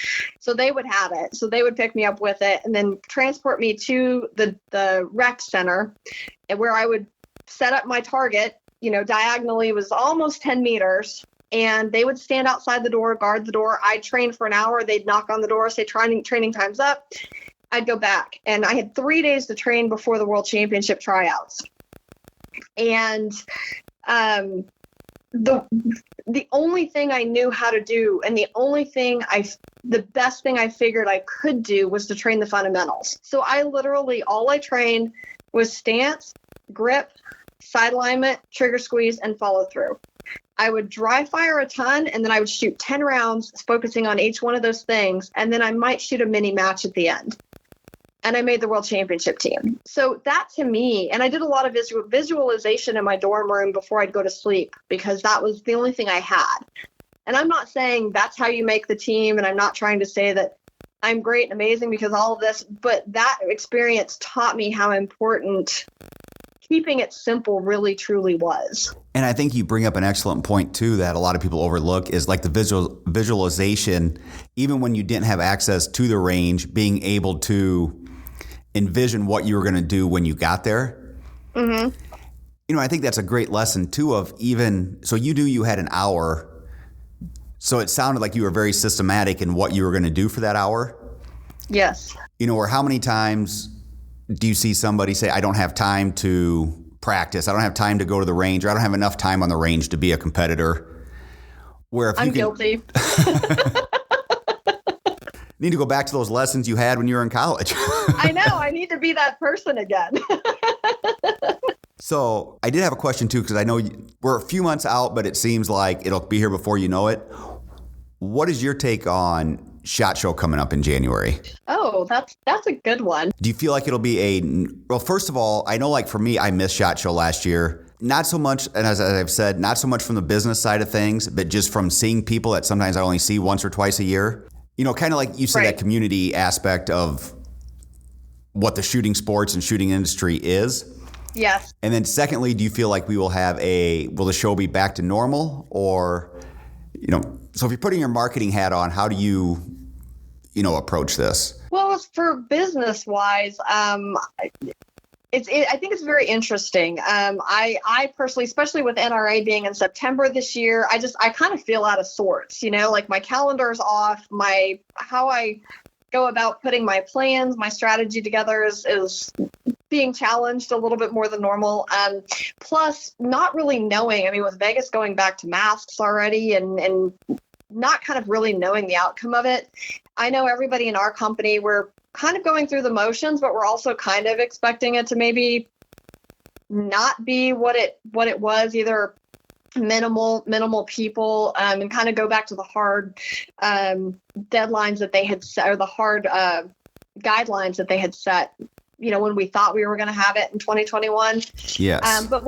So they would have it. So they would pick me up with it and then transport me to the rec center where I would set up my target, diagonally was almost 10 meters. And they would stand outside the door, guard the door. I'd train for an hour. They'd knock on the door, say training time's up. I'd go back. And I had 3 days to train before the world championship tryouts. And the only thing I knew how to do and the best thing I figured I could do was to train the fundamentals. So all I trained was stance, grip, side alignment, trigger squeeze, and follow through. I would dry fire a ton and then I would shoot 10 rounds focusing on each one of those things. And then I might shoot a mini match at the end. And I made the world championship team. So that to me, and I did a lot of visualization in my dorm room before I'd go to sleep because that was the only thing I had. And I'm not saying that's how you make the team. And I'm not trying to say that I'm great and amazing because all of this, but that experience taught me how important keeping it simple really truly was. And I think you bring up an excellent point too that a lot of people overlook is like the visualization, even when you didn't have access to the range, being able to envision what you were going to do when you got there. Mm-hmm. I think that's a great lesson too of even, so you had an hour. So it sounded like you were very systematic in what you were going to do for that hour. Yes. Or how many times do you see somebody say, I don't have time to practice. I don't have time to go to the range, or I don't have enough time on the range to be a competitor. Where if I'm guilty. Need to go back to those lessons you had when you were in college. I know. I need to be that person again. So I did have a question too, because I know we're a few months out, but it seems like it'll be here before you know it. What is your take on SHOT Show coming up in January? Oh, that's a good one. Do you feel like it'll be well, first of all, I know like for me, I missed SHOT Show last year. Not so much, and as I've said, not so much from the business side of things, but just from seeing people that sometimes I only see once or twice a year. Kind of like you said, Right. That community aspect of what the shooting sports and shooting industry is. Yes. And then secondly, do you feel like will the show be back to normal? Or, so if you're putting your marketing hat on, how do you, approach this? Well, as for business wise, I think it's very interesting. I personally, especially with NRA being in September this year, I kind of feel out of sorts, like my calendar's off, how I go about putting my plans, my strategy together is being challenged a little bit more than normal. Plus not really knowing, with Vegas going back to masks already and not kind of really knowing the outcome of it. I know everybody in our company, we're kind of going through the motions, but we're also kind of expecting it to maybe not be what it was, either minimal people, and kind of go back to the hard deadlines that they had set, or the hard guidelines that they had set, when we thought we were going to have it in 2021. Yes. But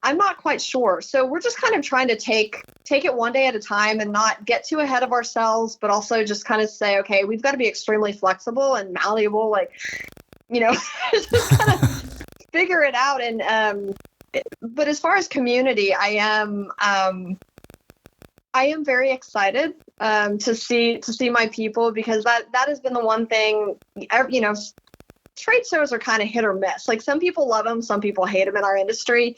I'm not quite sure. So we're just kind of trying to take it one day at a time and not get too ahead of ourselves, but also just kind of say, okay, we've got to be extremely flexible and malleable, just kind of figure it out. And, but as far as community, I am very excited, to see my people, because that has been the one thing, trade shows are kind of hit or miss. Like some people love them, some people hate them in our industry.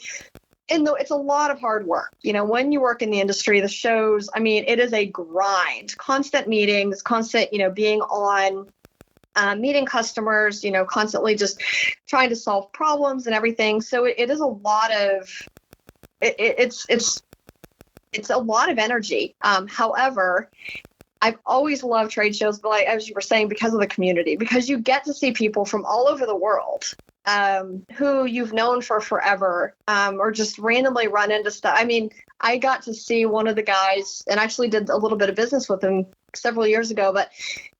And though it's a lot of hard work, when you work in the industry, the shows, it is a grind, constant meetings, constant, being on, meeting customers, constantly just trying to solve problems and everything. So it is a lot of, it's a lot of energy. However, I've always loved trade shows, but as you were saying, because of the community, because you get to see people from all over the world, who you've known for forever, or just randomly run into stuff. I got to see one of the guys and actually did a little bit of business with him several years ago, but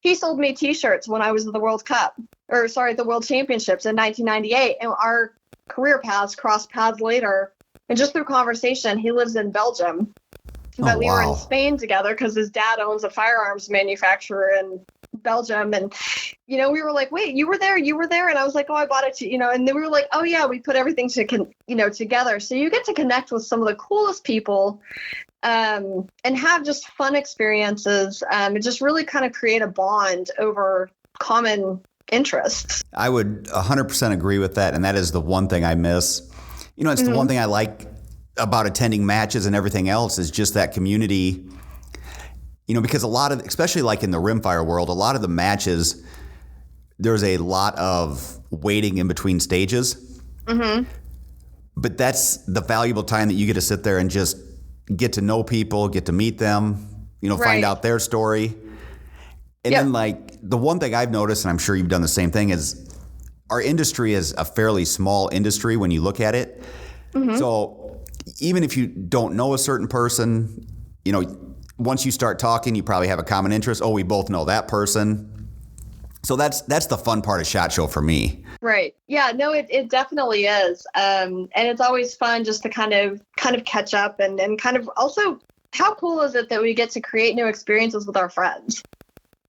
he sold me t-shirts when I was at the World Championships in 1998. And our career paths crossed paths later. And just through conversation, he lives in Belgium. But we were in Spain together because his dad owns a firearms manufacturer in Belgium. And, we were like, wait, you were there? And I was like, oh, I bought it to, and then we were like, oh yeah, we put everything together. So you get to connect with some of the coolest people, and have just fun experiences, and just really kind of create a bond over common interests. I would 100% agree with that. And that is the one thing I miss. It's the one thing I like about attending matches and everything else is just that community, because a lot of, especially like in the rimfire world, a lot of the matches, there's a lot of waiting in between stages. Mm-hmm. But that's the valuable time that you get to sit there and just get to know people, get to meet them, Right. Find out their story. And then the one thing I've noticed, and I'm sure you've done the same thing, is our industry is a fairly small industry when you look at it. Mm-hmm. So even if you don't know a certain person, once you start talking, you probably have a common interest. Oh, we both know that person. So that's the fun part of SHOT Show for me. Right. Yeah, no, it definitely is. And it's always fun just to kind of catch up and kind of also, how cool is it that we get to create new experiences with our friends?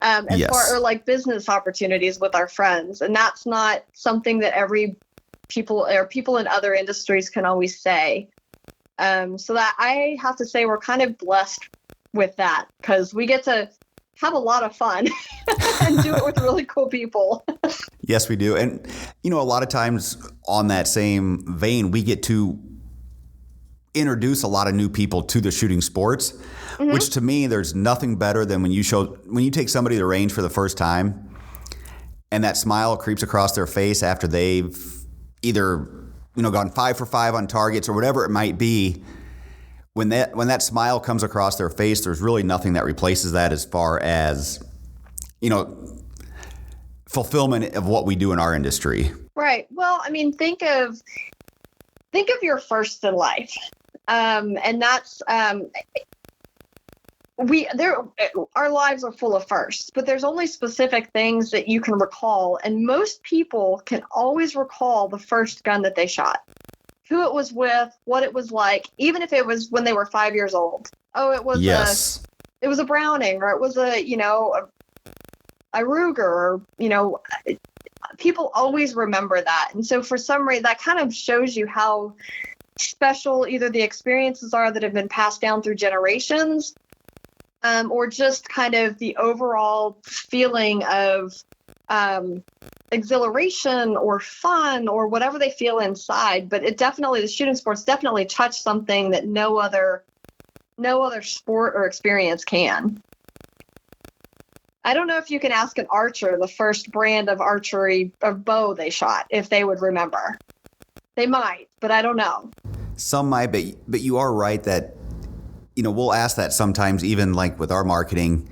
As far, or like business opportunities with our friends. And that's not something that people in other industries can always say. So that I have to say we're kind of blessed with that, because we get to have a lot of fun and do it with really cool people. Yes, we do. And, a lot of times on that same vein, we get to introduce a lot of new people to the shooting sports, which to me, there's nothing better than when you take somebody to the range for the first time and that smile creeps across their face after they've either, gone 5 for 5 on targets or whatever it might be. When that smile comes across their face, there's really nothing that replaces that as far as, fulfillment of what we do in our industry. Right. Well, I mean, think of your first in life. And that's, our lives are full of firsts, but there's only specific things that you can recall. And most people can always recall the first gun that they shot, who it was with, what it was like, even if it was when they were 5 years old. Oh, it was it was a Browning, or it was a Ruger, or, people always remember that. And so for some reason, that kind of shows you how special either the experiences are that have been passed down through generations, or just kind of the overall feeling of exhilaration or fun or whatever they feel inside. But the shooting sports definitely touch something that no other sport or experience can. I don't know if you can ask an archer the first brand of archery of bow they shot, if they would remember. They might, but I don't know. Some might, but you are right that, we'll ask that sometimes, even like with our marketing,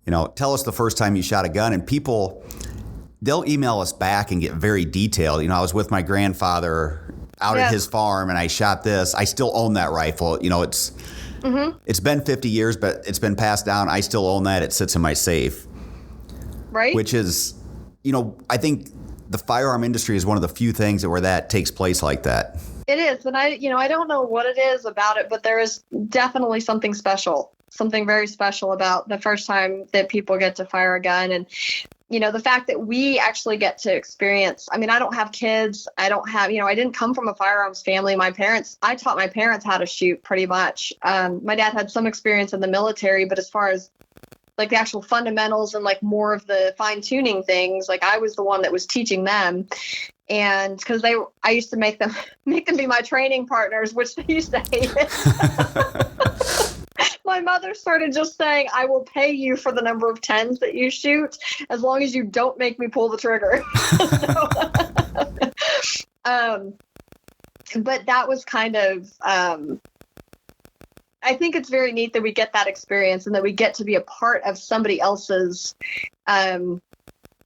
tell us the first time you shot a gun, and people, they'll email us back and get very detailed. I was with my grandfather out at his farm and I shot this. I still own that rifle. It's been 50 years, but it's been passed down. I still own that. It sits in my safe. Right. Which is, I think the firearm industry is one of the few things where that takes place like that. It is. And I don't know what it is about it, but there is definitely something very special about the first time that people get to fire a gun. And, the fact that we actually get to experience, I don't have kids. I don't have, I didn't come from a firearms family. I taught my parents how to shoot pretty much. My dad had some experience in the military, but as far as like the actual fundamentals and like more of the fine tuning things, like I was the one that was teaching them. And because I used to make them be my training partners, which they used to hate it. My mother started just saying, I will pay you for the number of 10s that you shoot as long as you don't make me pull the trigger. But that was kind of, I think it's very neat that we get that experience and that we get to be a part of somebody else's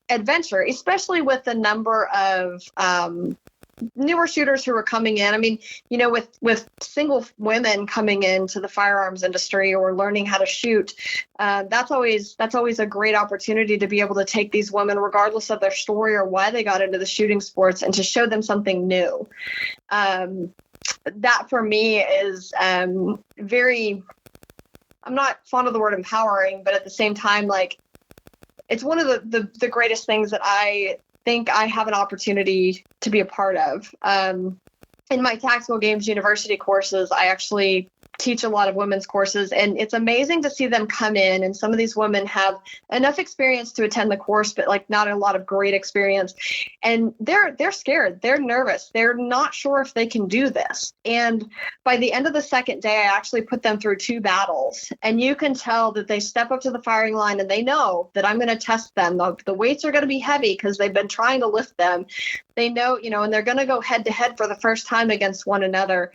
adventure, especially with the number of newer shooters who are coming in. With single women coming into the firearms industry or learning how to shoot, that's always a great opportunity to be able to take these women, regardless of their story or why they got into the shooting sports, and to show them something new. That for me is very, I'm not fond of the word empowering, but at the same time, like, it's one of the greatest things that I think I have an opportunity to be a part of. In my Tactical Games University courses, I actually teach a lot of women's courses, and it's amazing to see them come in. And some of these women have enough experience to attend the course, but like not a lot of great experience. And they're scared. They're nervous. They're not sure if they can do this. And by the end of the second day, I actually put them through 2 battles, and you can tell that they step up to the firing line and they know that I'm going to test them. The weights are going to be heavy because they've been trying to lift them. They know, and they're going to go head to head for the first time against one another.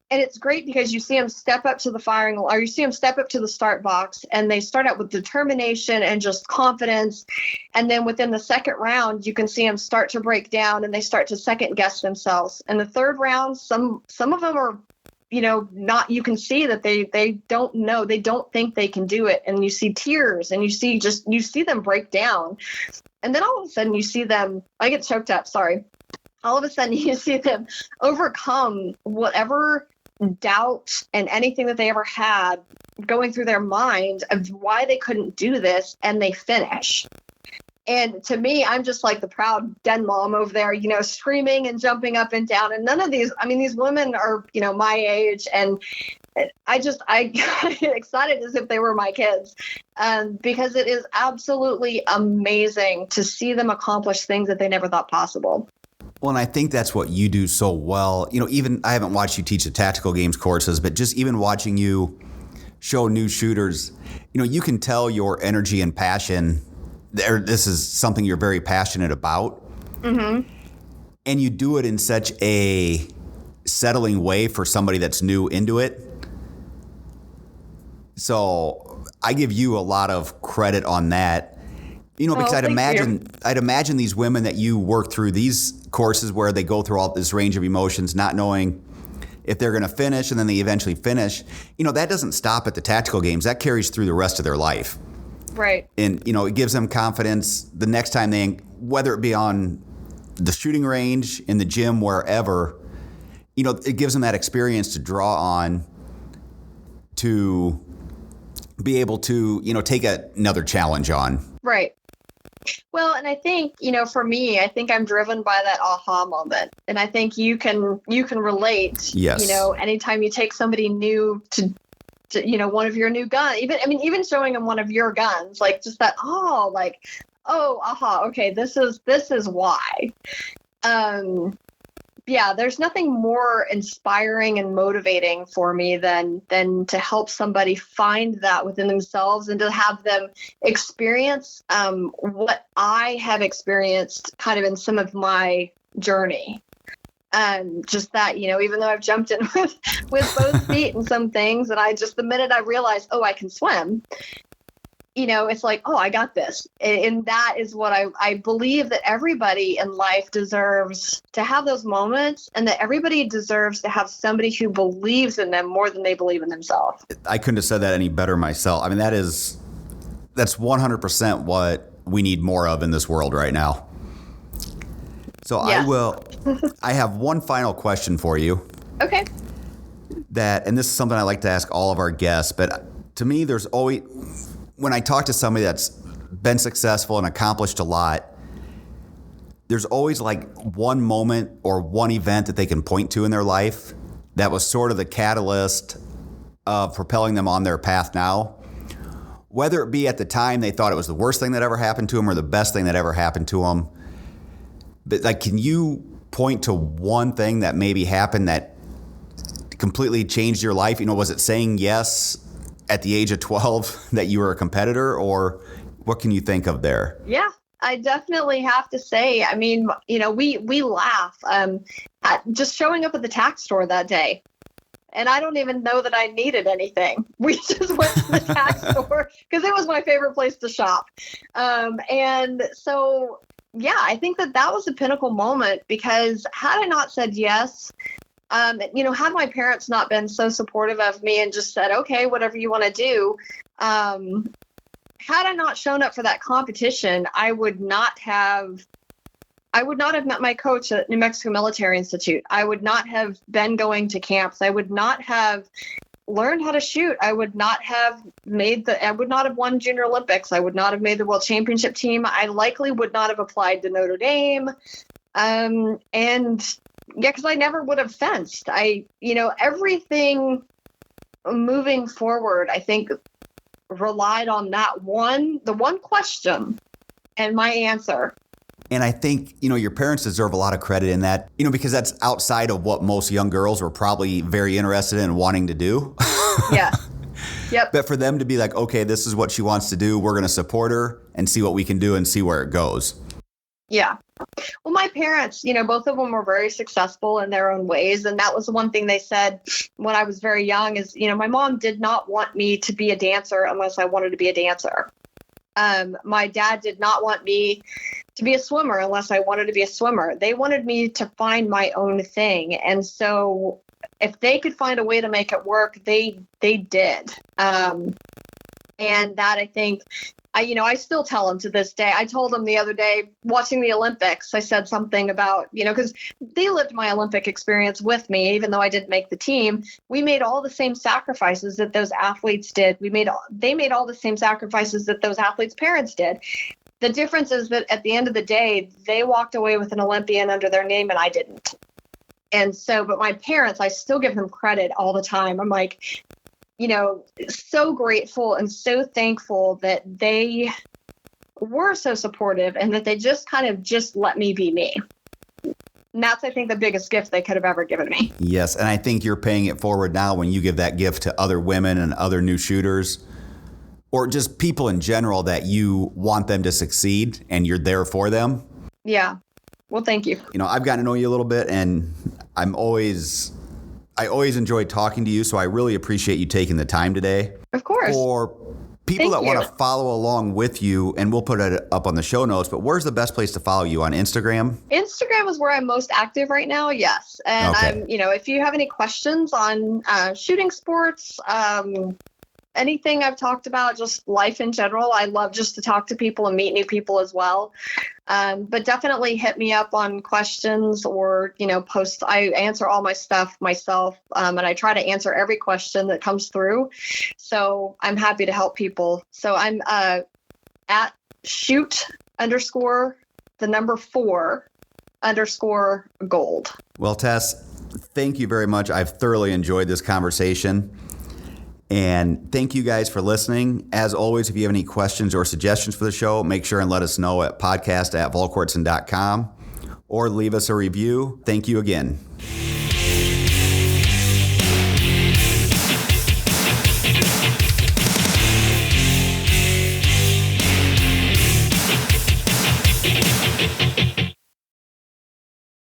And it's great because you see them step up to the firing, or you see them step up to the start box, and they start out with determination and just confidence. And then within the second round, you can see them start to break down and they start to second guess themselves. And the third round, some of them are, not, you can see that they don't know, they don't think they can do it. And you see tears, and you see them break down. And then all of a sudden you see them, I get choked up, sorry. All of a sudden you see them overcome whatever doubt and anything that they ever had going through their mind of why they couldn't do this, and they finish. And to me, I'm just like the proud den mom over there, screaming and jumping up and down. And none of these women are, my age. And I get excited as if they were my kids, because it is absolutely amazing to see them accomplish things that they never thought possible. Well, and I think that's what you do so well. Even I haven't watched you teach the tactical games courses, but just even watching you show new shooters, you can tell your energy and passion. This is something you're very passionate about. Mm-hmm. And you do it in such a settling way for somebody that's new into it. So I give you a lot of credit on that. Because I'd imagine these women that you work through these courses where they go through all this range of emotions, not knowing if they're going to finish, and then they eventually finish. That doesn't stop at the tactical games. That carries through the rest of their life. Right. And, it gives them confidence the next time whether it be on the shooting range, in the gym, wherever, it gives them that experience to draw on to be able to, take another challenge on. Right. Well, and I think, for me, I think I'm driven by that aha moment. And I think you can relate. Yes. Anytime you take somebody new to one of your new guns, even showing them one of your guns, like just that, aha, okay, this is why. Yeah, there's nothing more inspiring and motivating for me than to help somebody find that within themselves and to have them experience what I have experienced kind of in some of my journey. Just that, even though I've jumped in with both feet and some things, and the minute I realized, I can swim, it's like, I got this. And that is what I believe, that everybody in life deserves to have those moments, and that everybody deserves to have somebody who believes in them more than they believe in themselves. I couldn't have said that any better myself. That's 100% what we need more of in this world right now. So yeah. I have one final question for you. Okay. And this is something I like to ask all of our guests, but to me, there's always, when I talk to somebody that's been successful and accomplished a lot, there's always like one moment or one event that they can point to in their life that was sort of the catalyst of propelling them on their path now. Whether it be at the time they thought it was the worst thing that ever happened to them or the best thing that ever happened to them. But can you point to one thing that maybe happened that completely changed your life? Was it saying yes at the age of 12 that you were a competitor, or what can you think of there? Yeah, I definitely have to say, we laugh at just showing up at the tack store that day. And I don't even know that I needed anything. We just went to the tack store because it was my favorite place to shop. And so, yeah, I think that was a pinnacle moment, because had I not said yes, had my parents not been so supportive of me and just said, okay, whatever you want to do, had I not shown up for that competition, I would not have met my coach at New Mexico Military Institute. I would not have been going to camps. I would not have learned how to shoot. I would not have won Junior Olympics. I would not have made the World Championship team. I likely would not have applied to Notre Dame. Because I never would have fenced. Everything moving forward, I think, relied on the one question and my answer. And I think, your parents deserve a lot of credit in that, because that's outside of what most young girls were probably very interested in wanting to do. Yeah. Yep. But for them to be like, okay, this is what she wants to do. We're going to support her and see what we can do and see where it goes. Yeah. Well, my parents, both of them were very successful in their own ways. And that was the one thing they said when I was very young is, my mom did not want me to be a dancer unless I wanted to be a dancer. My dad did not want me to be a swimmer unless I wanted to be a swimmer. They wanted me to find my own thing. And so if they could find a way to make it work, they did. And that, I think, I still tell them to this day. I told them the other day watching the Olympics, I said something about, because they lived my Olympic experience with me, even though I didn't make the team. We made all the same sacrifices that those athletes did. They made all the same sacrifices that those athletes' parents did. The difference is that at the end of the day, they walked away with an Olympian under their name and I didn't. And so, but my parents, I still give them credit all the time. I'm like, so grateful and so thankful that they were so supportive and that they just kind of just let me be me. And that's, I think, the biggest gift they could have ever given me. Yes. And I think you're paying it forward now when you give that gift to other women and other new shooters, or just people in general that you want them to succeed and you're there for them. Yeah. Well, thank you. I've gotten to know you a little bit, and I always enjoy talking to you. So I really appreciate you taking the time today. Of course. For people that want to follow along with you, and we'll put it up on the show notes, but where's the best place to follow you? On Instagram? Instagram is where I'm most active right now. Yes. And okay. if you have any questions on shooting sports, anything I've talked about, just life in general, I love just to talk to people and meet new people as well. But definitely hit me up on questions or, post. I answer all my stuff myself, and I try to answer every question that comes through. So I'm happy to help people. So I'm at shoot_4_gold. Well, Tess, thank you very much. I've thoroughly enjoyed this conversation. And thank you guys for listening. As always, if you have any questions or suggestions for the show, make sure and let us know at podcast@volkortson.com or leave us a review. Thank you again.